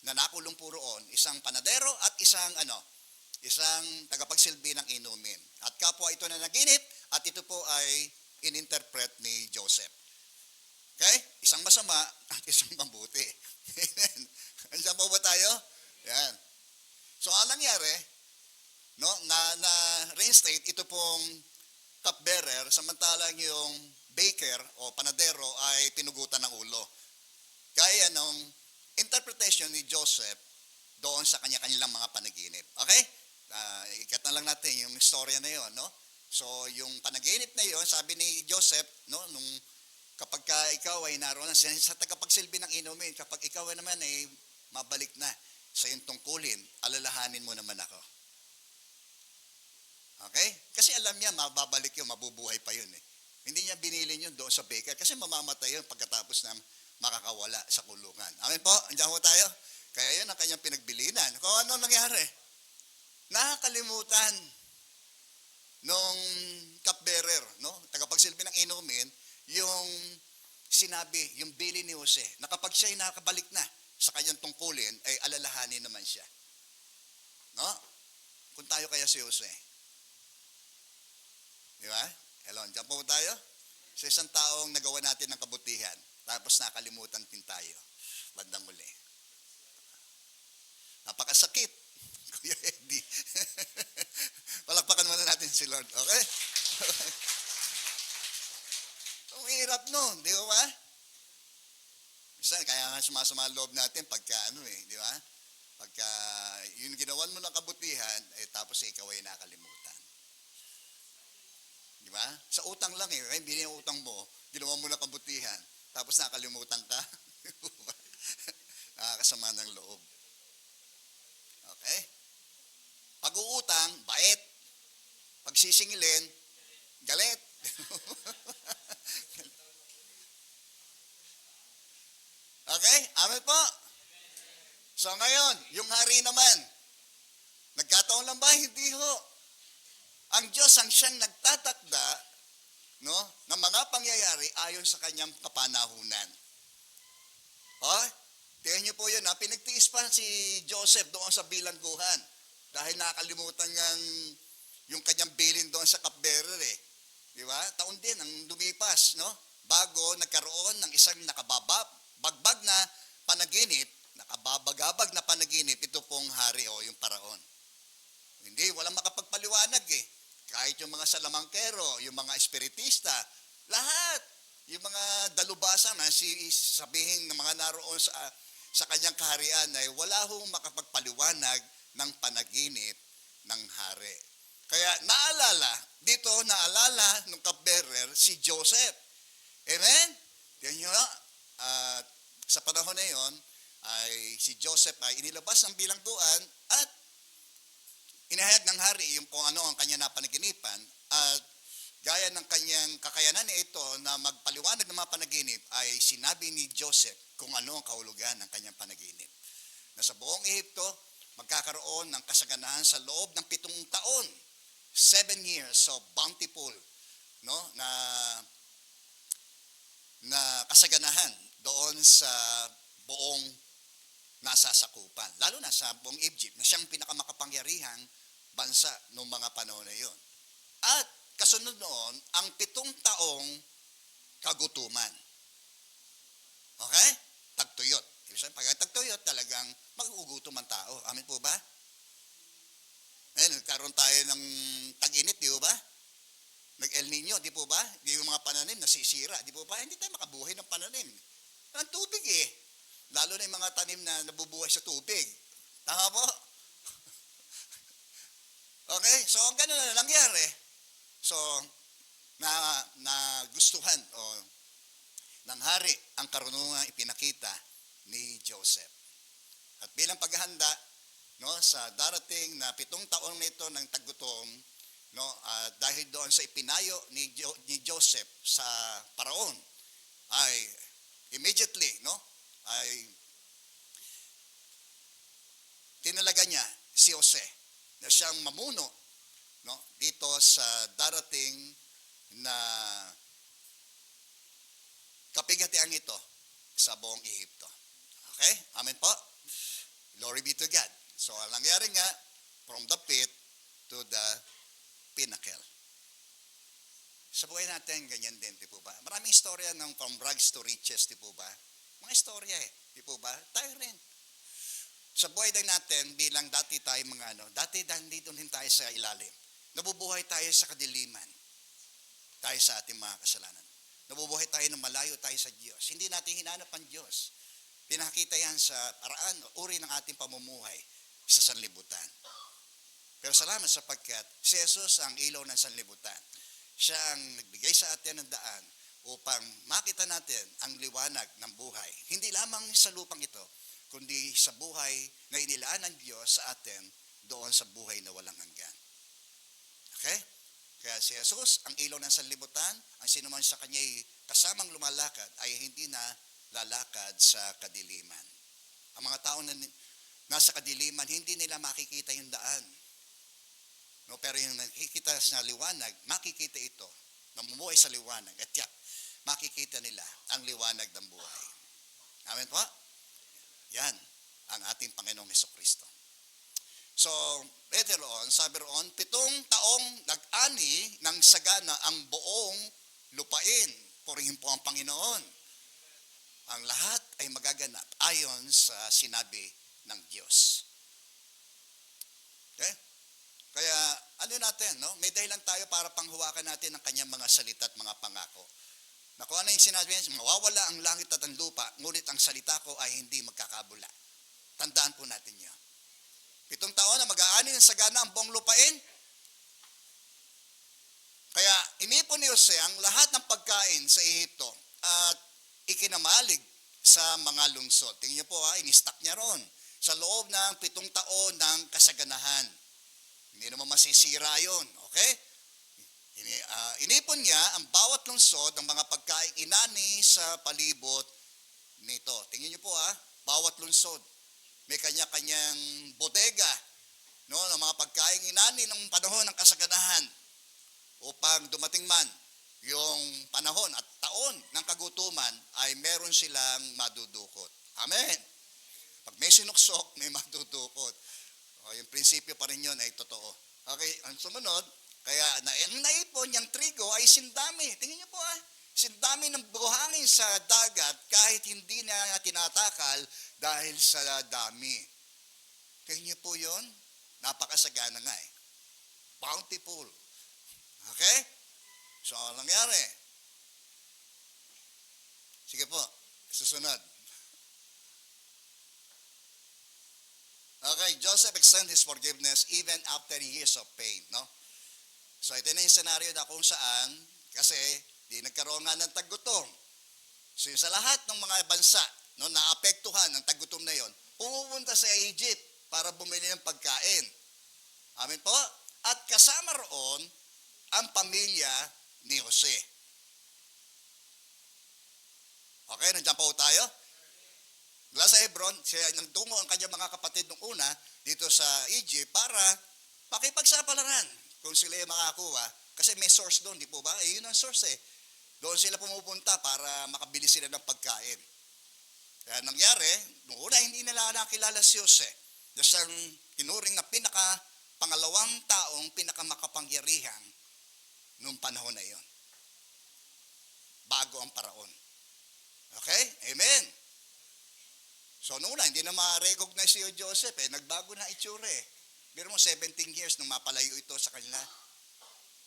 na nakulong po roon, isang panadero at isang tagapagsilbi ng inumin. At kapwa ito na naginip, at ito po ay ininterpret ni Joseph. Okay? Isang masama at isang mabuti. Andiyan po ba tayo? Yan. So, ang nangyari, no, na reinstate, ito pong cupbearer, samantalang yung baker o panadero ay pinugutan ng ulo. Gaya ng interpretation ni Joseph doon sa kanya-kanilang mga panaginip. Okay? Ikat na lang natin yung istorya na yon, no? So, yung panaginip na yon, sabi ni Joseph, no, nung kapag ikaw ay naroon sa tagapagsilbi ng inumin, kapag ikaw naman ay mabalik na sa iyong tungkulin, alalahanin mo naman ako. Okay? Kasi alam niya, mababalik yun, mabubuhay pa yun eh. Hindi niya binilin yun doon sa baker kasi mamamatay yun pagkatapos na makakawala sa kulungan. Amen po? Andiyan po tayo? Kaya yun ang kanyang pinagbilinan. Kung ano nangyari? Nakakalimutan nung cupbearer, no? Tagapagsilbi ng inumin, yung sinabi, yung bili ni Jose, na kapag siya'y nakabalik na sa kanyang tungkulin, ay alalahanin naman siya. No? Kung tayo kaya si Jose. Di ba? Hello, dyan po tayo. Sa isang taong nagawa natin ng kabutihan, tapos nakalimutan din tayo. Bandang uli. Napakasakit. Kuya Eddie. Palakpakan muna natin si Lord. Okay? Ang hirap nun, di ba? Minsan, kaya nga sumasama ang loob natin pagka di ba? Pagka yung ginawan mo ng kabutihan, tapos ikaw ay nakalimutan. Di ba? Sa utang lang hindi yung utang mo, ginawa mo ng kabutihan, tapos nakalimutan ka. Nakakasama ng loob. Okay? Pag-uutang, bait. Pagsisingilin, galit. Okay? Amen po? So ngayon, yung hari naman, nagkataon lang ba? Hindi ho. Ang Diyos ang siyang nagtatakda, no, ng mga pangyayari ayon sa kanyang kapanahunan. Tingnan niyo po yun, pinagtiis pa si Joseph doon sa bilangguhan dahil nakalimutan niyang yung kanyang bilin doon sa cupbearer Di ba? Taon din ang lumipas, no? Bago nagkaroon ng isang bagbag na panaginip, nakababagabag na panaginip, ito pong hari yung paraon. Hindi, walang makapagpaliwanag Kahit yung mga salamangkero, yung mga espiritista, lahat, yung mga dalubasa na sabihin ng mga naroon sa kanyang kaharian ay wala hong makapagpaliwanag ng panaginip ng hari. Kaya naalala ng cupbearer si Joseph. Amen? Yan nyo, sa panahon na yon, ay si Joseph ay inilabas ng bilangguan at inahayag ng hari yung kung ano ang kanya napanaginipan At gaya ng kanyang kakayanan na ito na magpaliwanag ng mga panaginip ay sinabi ni Joseph kung ano ang kahulugan ng kanyang panaginip. Na sa buong Ehipto, magkakaroon ng kasaganahan sa loob ng 7 taon. 7 years of bountiful, no, na kasaganahan doon sa buong nasasakupan. Lalo na sa buong Egypt na siyang pinakamakapangyarihang bansa noong mga panahon na yon. At kasunod noon, ang 7 taong kagutuman. Okay? Tagtuyot. Ibig sabihin, pag tagtuyot, talagang magugutom ang tao. Amin po ba? Ngayon, nagkaroon tayo ng tag-init, di po ba? Nag-El Nino, di po ba? Di yung mga pananim nasisira, di po ba? Hindi tayo makabuhay ng pananim. Ang tubig eh. Lalo na yung mga tanim na nabubuhay sa tubig. Tama po? Okay? So, ang ganun na nangyari. So, nagustuhan o ng hari ang karunungan ipinakita ni Joseph. At bilang paghahanda, no, sa darating na 7 taon na ito ng taggutom, no, dahil doon sa ipinayo ni Joseph sa paraon, ay immediately, no, ay tinalaga niya si Jose na siyang mamuno, no, dito sa darating na kapighatian ito sa buong Ehipto. Okay? Amen po? Glory be to God. So, ang nangyari nga, from the pit to the pinnacle. Sa buhay natin, ganyan din, di po ba? Maraming istorya ng from rags to riches, di po ba? Mga istorya eh, di po ba? Tayo rin. Sa buhay din natin, bilang dati tayo dati dito din tayo sa ilalim. Nabubuhay tayo sa kadiliman. Tayo sa ating mga kasalanan. Nabubuhay tayo ng malayo tayo sa Diyos. Hindi natin hinanap ang Diyos. Pinakita yan sa paraan, uri ng ating pamumuhay sa sanlibutan. Pero salamat sapagkat si Jesus ang ilaw ng sanlibutan. Siya ang nagbigay sa atin ng daan upang makita natin ang liwanag ng buhay. Hindi lamang sa lupang ito, kundi sa buhay na inilaan ng Diyos sa atin doon sa buhay na walang hanggan. Okay? Kaya si Jesus, ang ilaw ng sanlibutan, ang sinuman sa kanya'y kasamang lumalakad ay hindi na lalakad sa kadiliman. Ang mga tao na nasa kadiliman, hindi nila makikita yung daan. No, pero yung nakikita sa liwanag, makikita ito, namumuhay sa liwanag, at makikita nila ang liwanag ng buhay. Amen po? Yan ang ating Panginoong Hesukristo. So, later on, sabi roon, 7 taong nag-ani ng sagana ang buong lupain. Purihin po ang Panginoon. Ang lahat ay magaganap ayon sa sinabi ng Diyos. Okay? Kaya, ano natin, no? May dahilan tayo para panghuwakan natin ang kanyang mga salita at mga pangako. Na kung ano yung sinabi niya, mawawala ang langit at ang lupa, ngunit ang salita ko ay hindi magkakabula. Tandaan po natin yun. 7 taon na mag-aani ng sagana ang buong lupain. Kaya inipon ni Jose ang lahat ng pagkain sa Ehipto at ikinamalig sa mga lungsod. Tingnan niyo po inistak niya ron sa loob ng 7 taon ng kasaganahan. Hindi naman masisira yun. Okay? Inipon niya ang bawat lungsod ng mga pagkain inani sa palibot nito. Tingnan niyo po bawat lungsod. May kanya-kanyang bodega, no, ng mga pagkain inani ng panahon ng kasaganahan upang dumating man yung panahon at taon ng kagutuman ay meron silang madudukot. Amen. Pag may sinuksok, may madudukot. Yung prinsipyo pa rin yun ay totoo. Okay, ang sumunod, kaya ang naipon niyang trigo ay sindami. Tingnan niyo po sindami ng buhangin sa dagat kahit hindi na tinatakal dahil sa dami. Tingnan niyo po yun, napakasagana nga bountiful. Okay? So, ang nangyari? Sige po, susunod. Okay, Joseph extended his forgiveness even after years of pain, no? So, ito na yung scenario na kung saan, kasi di nagkaroon nga ng taggutom. So, sa lahat ng mga bansa, no, naapektuhan ng taggutom na yon, pumupunta sa Egypt para bumili ng pagkain. Amen po? At kasama roon ang pamilya ni Jose. Okay, nandiyan po tayo? Mula sa Hebron, siya nagtungo ang kanyang mga kapatid nung una dito sa Egypt para pakipagsapalaran kung sila ay makakuha. Kasi may source doon, di po ba? Yun ang source eh. Doon sila pumupunta para makabili sila ng pagkain. Kaya nangyari, nung una hindi nila nakilala si Jose. Siyang tinuring na pangalawang taong pinakamakapangyarihan noong panahon na iyon. Bago ang paraon. Okay? Amen. So noong una, hindi na ma-recognize si Joseph eh. Nagbago na itsura eh. Biro mo 17 years nung mapalayo ito sa kanila.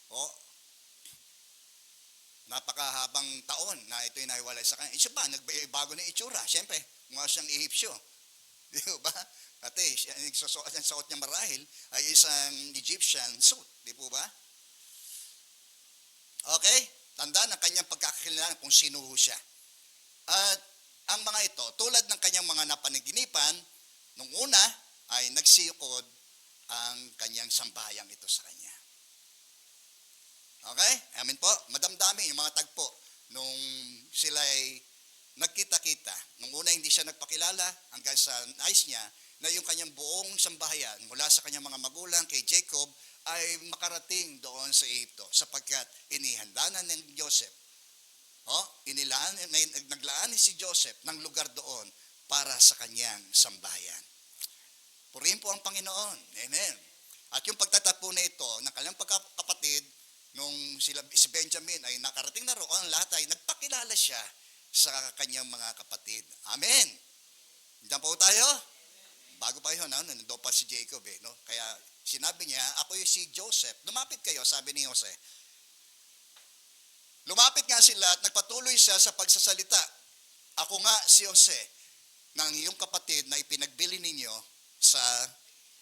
O, napakahabang taon na ito'y nahiwalay sa kanya. Isa pa, nagbago na itsura. Siyempre, mukha siyang Ehipsyo. Di ba? Ate, ang suot niya marahil ay isang Egyptian suit. Di po ba? Okay? Tandaan ang kanyang pagkakakilanlan kung sino siya. At ang mga ito, tulad ng kanyang mga napanaginipan, nung una ay nagsiyukod ang kanyang sambayang ito sa kanya. Okay? Amen po. Madamdami yung mga tagpo nung sila ay nagkita-kita. Nung una hindi siya nagpakilala hanggang sa nais niya na yung kanyang buong sambahayan mula sa kanyang mga magulang kay Jacob ay makarating doon sa Egypto sapagkat inihanda na ng Joseph. Naglaan si Joseph ng lugar doon para sa kanyang sambahayan. Purihin po ang Panginoon. Amen. At yung pagtatagpo na ito ng kanyang pagkakapatid, nung si Benjamin ay nakarating na roon, lahat ay nagpakilala siya sa kanyang mga kapatid. Amen. Diyan po tayo? Bago pa yun, nandoon pa si Jacob eh. No? Kaya sinabi niya, ako yung si Joseph. Lumapit kayo, sabi ni Jose. Lumapit nga sila at nagpatuloy siya sa pagsasalita. Ako nga si Jose, ng iyong kapatid na ipinagbili ninyo sa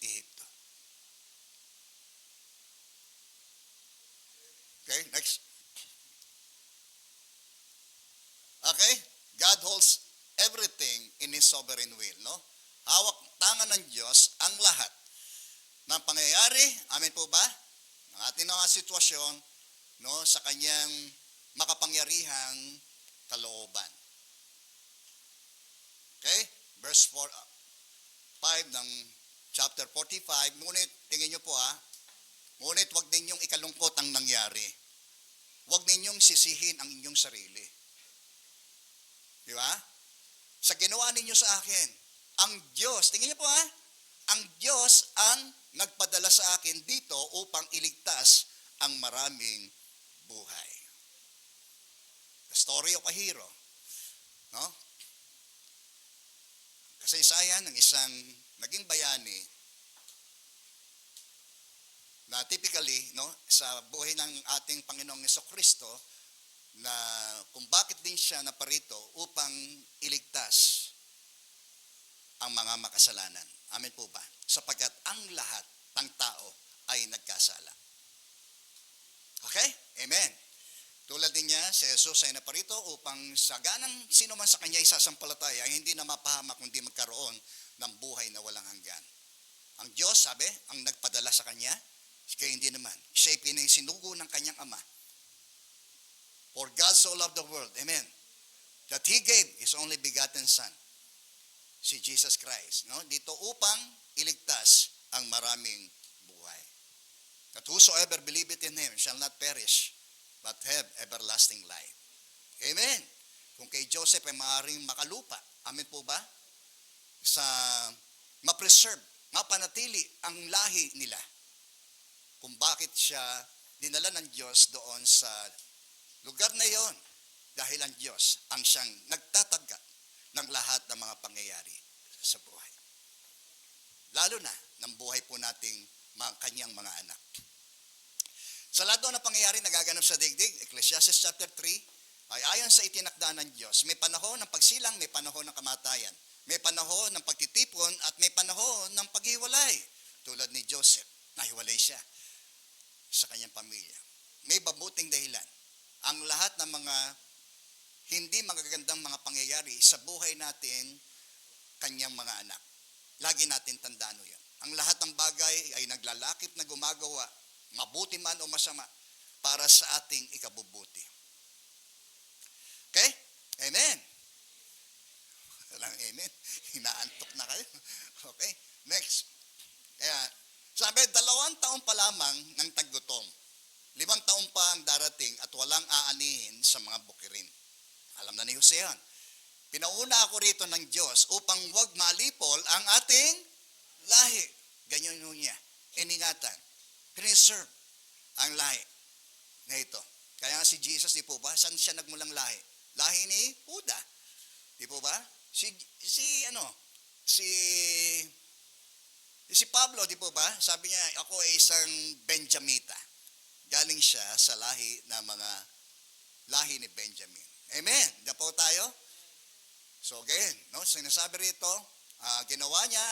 Ehipto. Okay, next. Okay, God holds everything in His sovereign will, no? Hawak tangan ng Diyos ang lahat ng pangyayari, amen po ba? Ang ating mga sitwasyon, no, sa kanyang makapangyarihang kalooban. Okay? Verse 5 ng chapter 45, ngunit, tingin nyo po ngunit huwag ninyong ikalungkot ang nangyari. Huwag ninyong sisihin ang inyong sarili. Di ba? Sa ginawa ninyo sa akin, ang Diyos, tingin niyo po ang Diyos ang nagpadala sa akin dito upang iligtas ang maraming buhay. The story of a hero. No? Kasaysayan ng isang naging bayani na typically, no, sa buhay ng ating Panginoong Jesucristo, na kung bakit din siya naparito upang iligtas ang mga makasalanan. Amen po ba? Sapagkat ang lahat ng tao ay nagkasala. Okay? Amen. Tulad din niya, si Jesus ay naparito upang saganang sino man sa kanya isasampalataya ay hindi na mapahamak kundi magkaroon ng buhay na walang hanggan. Ang Diyos, sabi, ang nagpadala sa kanya, kaya hindi naman. Siya ay sinugo ng kanyang ama. For God so loved the world, amen, that He gave His only begotten Son, si Jesus Christ, no? Dito upang iligtas ang maraming buhay. That whosoever believeth in Him shall not perish, but have everlasting life. Amen. Kung kay Joseph ay maaaring makalupa, amen po ba? Sa ma-preserve, mapanatili ang lahi nila. Kung bakit siya dinala ng Diyos doon sa lugar na yon, dahil ang Diyos ang siyang nagtatagak ng lahat ng mga pangyayari sa buhay. Lalo na ng buhay po nating kanyang mga anak. Sa lahat ng pangyayari nagaganap sa daigdig, Ecclesiastes chapter 3, ay ayon sa itinakda ng Diyos, may panahon ng pagsilang, may panahon ng kamatayan, may panahon ng pagtitipon, at may panahon ng paghiwalay. Tulad ni Joseph, nahiwalay siya sa kanyang pamilya. May mabuting dahilan. Ang lahat ng mga hindi magagandang mga pangyayari sa buhay natin, kanyang mga anak. Lagi natin tandaan yan. Ang lahat ng bagay ay naglalakip na gumagawa, mabuti man o masama, para sa ating ikabubuti. Okay? Amen. Walang amen. Hinaantok na kayo. Okay? Next. Kaya, sabi, 2 taon pa lamang ng taggutom. 5 taon pa ang darating at walang aanihin sa mga bukirin. Alam na ni Jose yan. Pinauna ako rito ng Diyos upang huwag malipol ang ating lahi. Ganyan yun niya. Iningatan. Preserve ang lahi na ito. Kaya nga si Jesus, di po ba? Saan siya nagmulang lahi? Lahi ni Huda. Di po ba? Si Pablo, di po ba? Sabi niya, ako ay isang Benjamita. Galing siya sa lahi ni Benjamin. Amen. Diyan po tayo. So again, no, sinasabi rito, ginawa niya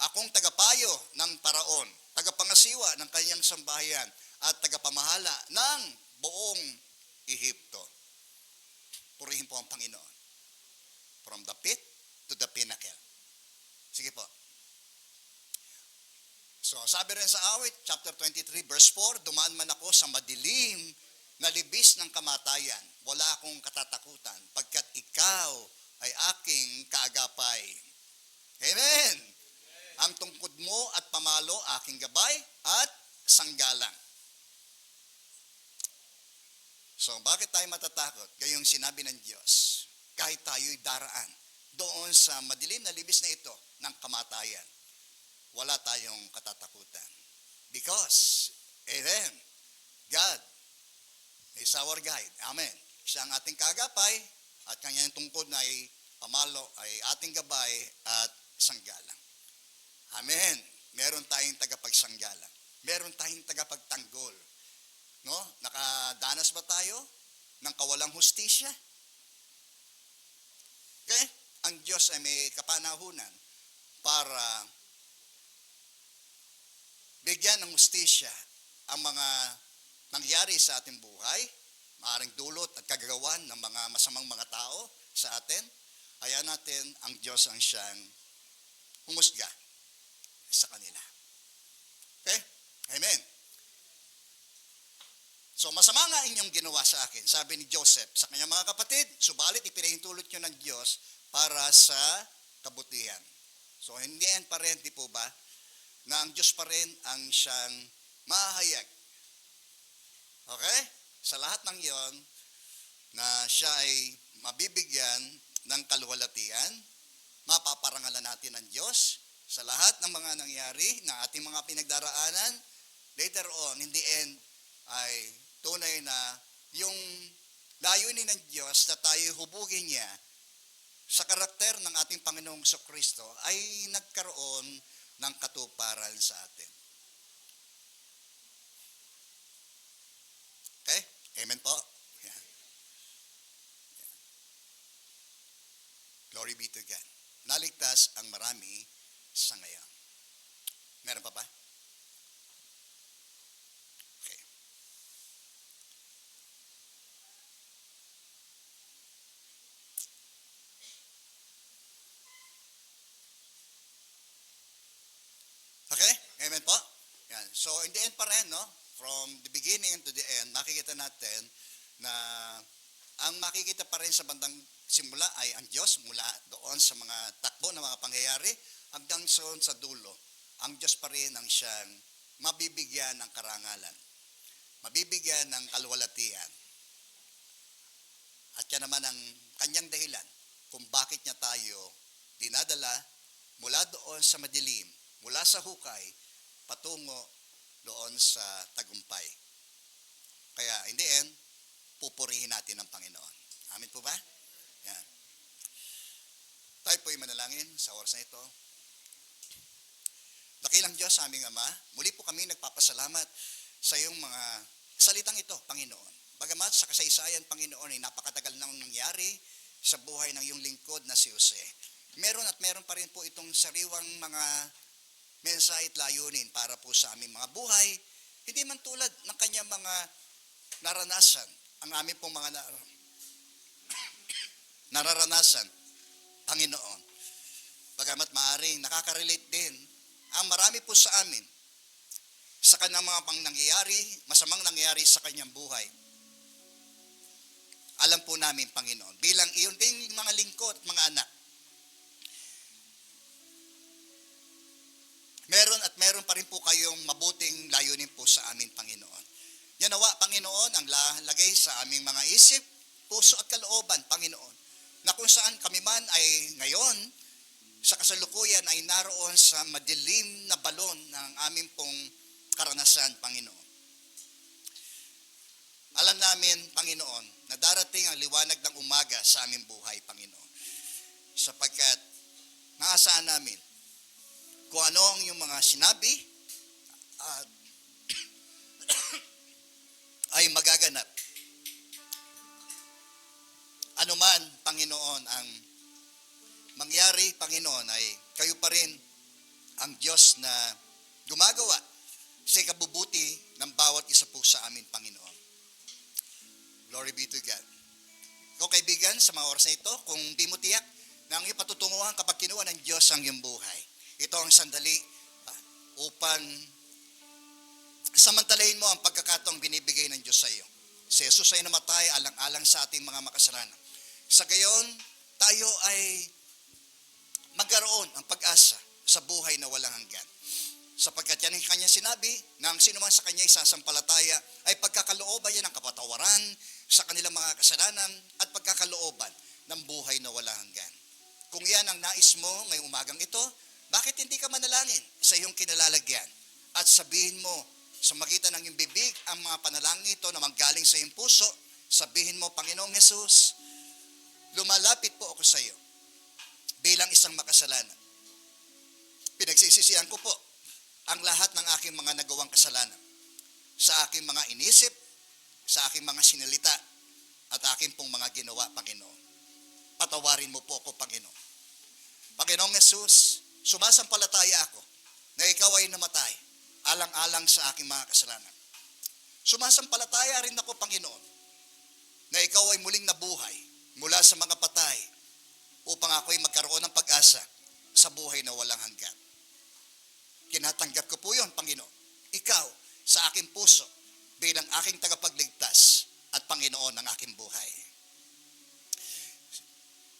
akong tagapayo ng paraon, tagapangasiwa ng kanyang sambahayan, at tagapamahala ng buong Ehipto. Purihin po ang Panginoon. From the pit to the pinnacle. Sige po. So, sabi rin sa awit, chapter 23, verse 4, dumaan man ako sa madilim na libis ng kamatayan. Wala akong katatakutan, pagkat ikaw ay aking kaagapay. Amen! Ang tungkod mo at pamalo, aking gabay at sanggalang. So, bakit tayo matatakot? Gayong sinabi ng Diyos, kahit tayo'y daraan doon sa madilim na libis na ito ng kamatayan, wala tayong katatakutan. Because, amen, God is our guide. Amen. Siya ang ating kagapay at kanyang tungkod na ay pamalo ay ating gabay at sanggalang. Amen. Meron tayong tagapagsanggalang. Meron tayong tagapagtanggol. No? Nakadanas ba tayo ng kawalang hustisya? Okay? Ang Diyos ay may kapanahunan para bigyan ng hustisya ang mga nangyari sa ating buhay, maaaring dulot at kagagawan ng mga masamang mga tao sa atin. Hayaan natin ang Diyos ang siyang humusga sa kanila. Okay? Amen. So, masama nga inyong ginawa sa akin, sabi ni Joseph sa kanyang mga kapatid, subalit ipinahintulot nyo ng Diyos para sa kabutihan. So, hindi end pa rin, di po ba, na ang Diyos pa rin ang siyang mahayag. Okay? Sa lahat ng iyon, na siya ay mabibigyan ng kaluwalhatian, mapaparangalan natin ng Diyos sa lahat ng mga nangyari na ating mga pinagdaraanan. Later on, in the end, ay tunay na yung layunin ng Diyos na tayo hubugin niya sa karakter ng ating Panginoong Jesucristo ay nagkaroon ng katuparan sa atin. Okay? Amen po. Yeah. Glory be to God. Naligtas ang marami sa ngayon. Meron pa ba? Okay. Okay? Amen po? Yan. So, in the end pa rin, no? From the beginning to the end, makikita natin na ang makikita pa rin sa bandang simula ay ang Diyos mula doon sa mga takbo ng mga pangyayari hanggang sa dulo. Ang Diyos pa rin ang siyang mabibigyan ng karangalan, mabibigyan ng kaluwalhatian. At yan naman ang kanyang dahilan kung bakit niya tayo dinadala mula doon sa madilim, mula sa hukay, patungo doon sa tagumpay. Kaya in the end, pupurihin natin ang Panginoon. Amen po ba? Yan. Tayo po'y manalangin sa oras na ito. Dakilang Diyos, aming Ama, muli po kami nagpapasalamat sa iyong mga salitang ito, Panginoon. Bagamat sa kasaysayan, Panginoon, ay napakatagal nang nangyari sa buhay ng iyong lingkod na si Jose. Meron pa rin po itong sariwang mga mensahe at layunin para po sa aming mga buhay. Hindi man tulad ng kanyang mga naranasan, ang aming pong mga nararanasan, Panginoon. Bagamat maaring nakaka-relate din ang marami po sa amin sa kanyang mga masamang nangyayari sa kanyang buhay. Alam po namin, Panginoon, bilang iyon ding mga lingkod at mga anak, meron pa rin po kayong mabuting layunin po sa amin, Panginoon. Yan nawa, Panginoon, ang lagay sa aming mga isip, puso at kalooban, Panginoon, na kung saan kami man ay ngayon, sa kasalukuyan ay naroon sa madilim na balon ng aming pong karanasan, Panginoon. Alam namin, Panginoon, na darating ang liwanag ng umaga sa aming buhay, Panginoon. Sapagkat naasahan namin kung ano ang iyong mga sinabi at ay magaganap. Ano man, Panginoon, ang mangyari, Panginoon, ay kayo pa rin ang Diyos na gumagawa sa ikabubuti ng bawat isa po sa amin, Panginoon. Glory be to God. Kung kaibigan, sa mga oras na ito, kung di mo tiyak na ang iyong patutunguhan kapag kinuha ng Diyos ang iyong buhay, ito ang sandali upang samantalahin mo ang pagkakataong binibigay ng Diyos sa iyo. Si Jesus ay namatay alang-alang sa ating mga makasalanan. Sa gayon, tayo ay magkaroon ang pag-asa sa buhay na walang hanggan. Sapagkat yan ang kanya sinabi na ang sino man sa kanya isasampalataya ay pagkakalooban niya ng kapatawaran sa kanilang mga kasalanan at pagkakalooban ng buhay na walang hanggan. Kung yan ang nais mo ngayong umagang ito, bakit hindi ka manalangin sa iyong kinalalagyan at sabihin mo sa magitan ng iyong bibig ang mga panalangin ito na manggaling sa iyong puso, sabihin mo, Panginoong Jesus, lumalapit po ako sa iyo bilang isang makasalanan. Pinagsisisihan ko po ang lahat ng aking mga nagawang kasalanan sa aking mga inisip, sa aking mga sinalita, at aking pong mga ginawa, Panginoon. Patawarin mo po ako, Panginoon. Panginoong Jesus, sumasampalataya ako na ikaw ay namatay alang-alang sa aking mga kasalanan. Sumasampalataya rin ako, Panginoon, na ikaw ay muling nabuhay mula sa mga patay upang ako ay magkaroon ng pag-asa sa buhay na walang hanggan. Kinatanggap ko po yun, Panginoon. Ikaw sa aking puso bilang aking tagapagligtas at Panginoon ng aking buhay.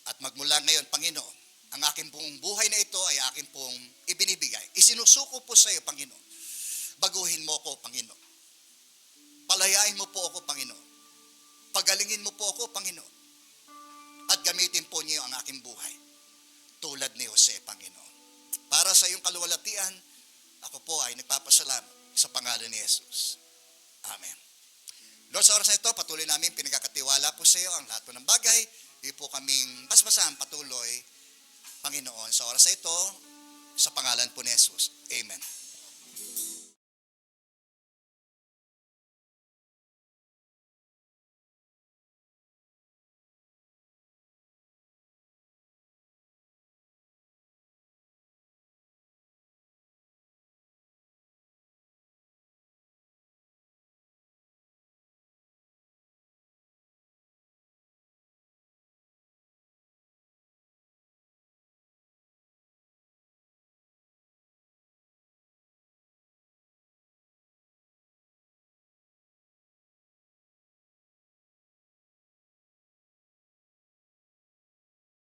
At magmula ngayon, Panginoon, ang aking pong buhay na ito ay aking pong ibinibigay. Isinusuko po sa iyo, Panginoon. Baguhin mo ko, Panginoon. Palayain mo po ako, Panginoon. Pagalingin mo po ako, Panginoon. At gamitin po niyo ang aking buhay. Tulad ni Jose, Panginoon. Para sa iyong kaluwalhatian, ako po ay nagpapasalamat sa pangalan ni Jesus. Amen. Lord, sa oras na ito, patuloy namin pinagkakatiwala po sa iyo ang lahat po ng bagay. Di po kaming basbasan patuloy, Panginoon, sa oras na ito, sa pangalan po ni Jesus. Amen.